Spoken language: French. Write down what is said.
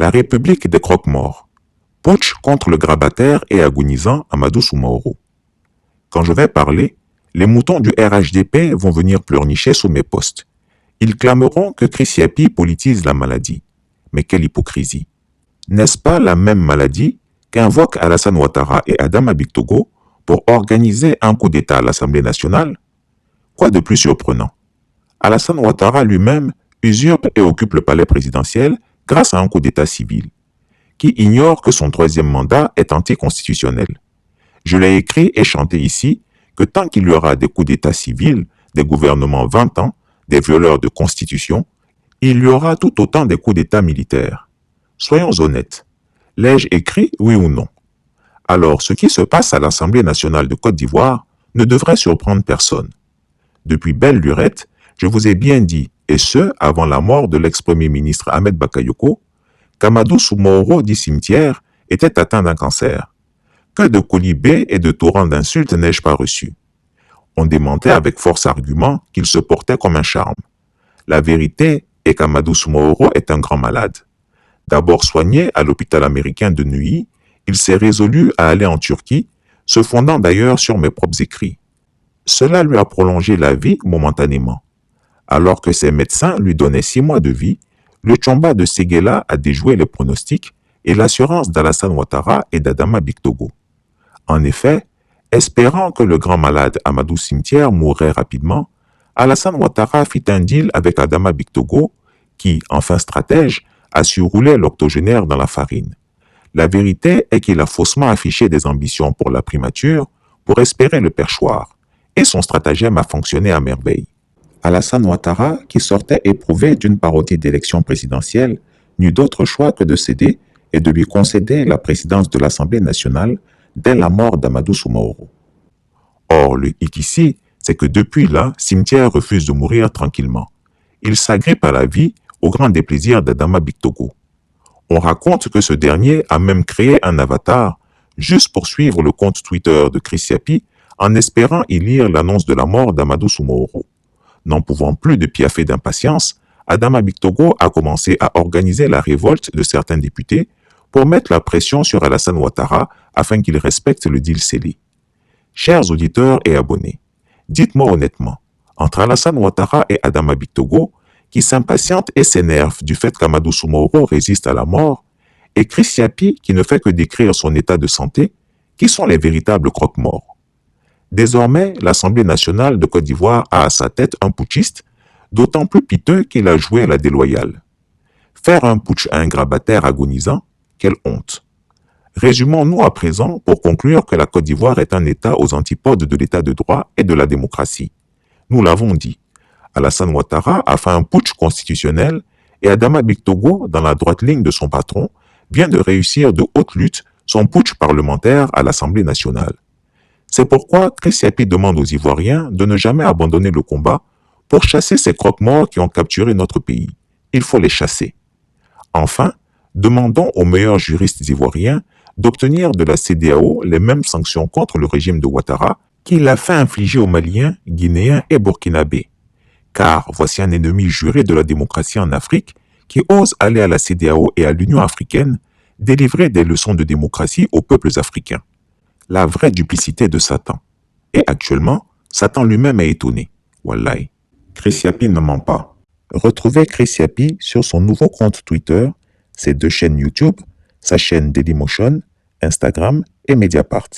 La République des croque-morts. Putsch contre le grabataire et agonisant Amadou Soumaoro. Quand je vais parler, les moutons du RHDP vont venir pleurnicher sous mes postes. Ils clameront que Chris Yapi politise la maladie. Mais quelle hypocrisie! N'est-ce pas la même maladie qu'invoquent Alassane Ouattara et Adama Bictogo pour organiser un coup d'État à l'Assemblée nationale? Quoi de plus surprenant? Alassane Ouattara lui-même usurpe et occupe le palais présidentiel grâce à un coup d'État civil, qui ignore que son troisième mandat est anticonstitutionnel. Je l'ai écrit et chanté ici que tant qu'il y aura des coups d'État civils, des gouvernements 20 ans, des violeurs de constitution, il y aura tout autant des coups d'État militaires. Soyons honnêtes. L'ai-je écrit, oui ou non? Alors, ce qui se passe à l'Assemblée nationale de Côte d'Ivoire ne devrait surprendre personne. Depuis belle lurette, je vous ai bien dit, et ce, avant la mort de l'ex-premier ministre Ahmed Bakayoko, qu'Amadou Soumaoro dit cimetière était atteint d'un cancer. Que de colibés et de torrents d'insultes n'ai-je pas reçus? On démentait avec force argument qu'il se portait comme un charme. La vérité est qu'Amadou Soumaoro est un grand malade. D'abord soigné à l'hôpital américain de Neuilly, il s'est résolu à aller en Turquie, se fondant d'ailleurs sur mes propres écrits. Cela lui a prolongé la vie momentanément. Alors que ses médecins lui donnaient 6 mois de vie, le Tchomba de Séguéla a déjoué les pronostics et l'assurance d'Alassane Ouattara et d'Adama Bictogo. En effet, espérant que le grand malade Amadou Cimetière mourrait rapidement, Alassane Ouattara fit un deal avec Adama Bictogo qui, enfin stratège, a su rouler l'octogénaire dans la farine. La vérité est qu'il a faussement affiché des ambitions pour la primature pour espérer le perchoir, et son stratagème a fonctionné à merveille. Alassane Ouattara, qui sortait éprouvé d'une parodie d'élection présidentielle, n'eut d'autre choix que de céder et de lui concéder la présidence de l'Assemblée nationale dès la mort d'Amadou Soumaoro. Or, le hic ici, c'est que depuis là, Cimetière refuse de mourir tranquillement. Il s'agrippe à la vie au grand déplaisir d'Adama Bictogo. On raconte que ce dernier a même créé un avatar juste pour suivre le compte Twitter de Chris Yapi en espérant y lire l'annonce de la mort d'Amadou Soumaoro. N'en pouvant plus de piaffer d'impatience, Adama Bictogo a commencé à organiser la révolte de certains députés pour mettre la pression sur Alassane Ouattara afin qu'il respecte le deal scellé. Chers auditeurs et abonnés, dites-moi honnêtement, entre Alassane Ouattara et Adama Bictogo, qui s'impatiente et s'énerve du fait qu'Amadou Soumaoro résiste à la mort, et Chris Yapi qui ne fait que décrire son état de santé, qui sont les véritables croque-morts? Désormais, l'Assemblée nationale de Côte d'Ivoire a à sa tête un putschiste, d'autant plus piteux qu'il a joué à la déloyale. Faire un putsch à un grabataire agonisant, quelle honte! Résumons-nous à présent pour conclure que la Côte d'Ivoire est un État aux antipodes de l'État de droit et de la démocratie. Nous l'avons dit. Alassane Ouattara a fait un putsch constitutionnel et Adama Bictogo, dans la droite ligne de son patron, vient de réussir de haute lutte son putsch parlementaire à l'Assemblée nationale. C'est pourquoi Chris Yapi demande aux Ivoiriens de ne jamais abandonner le combat pour chasser ces croque-morts qui ont capturé notre pays. Il faut les chasser. Enfin, demandons aux meilleurs juristes ivoiriens d'obtenir de la CEDEAO les mêmes sanctions contre le régime de Ouattara qu'il a fait infliger aux Maliens, Guinéens et Burkinabés. Car voici un ennemi juré de la démocratie en Afrique qui ose aller à la CEDEAO et à l'Union africaine délivrer des leçons de démocratie aux peuples africains. La vraie duplicité de Satan. Et actuellement, Satan lui-même est étonné. Wallahi. Chris Yapi ne ment pas. Retrouvez Chris Yapi sur son nouveau compte Twitter, ses 2 chaînes YouTube, sa chaîne Dailymotion, Instagram et Mediapart.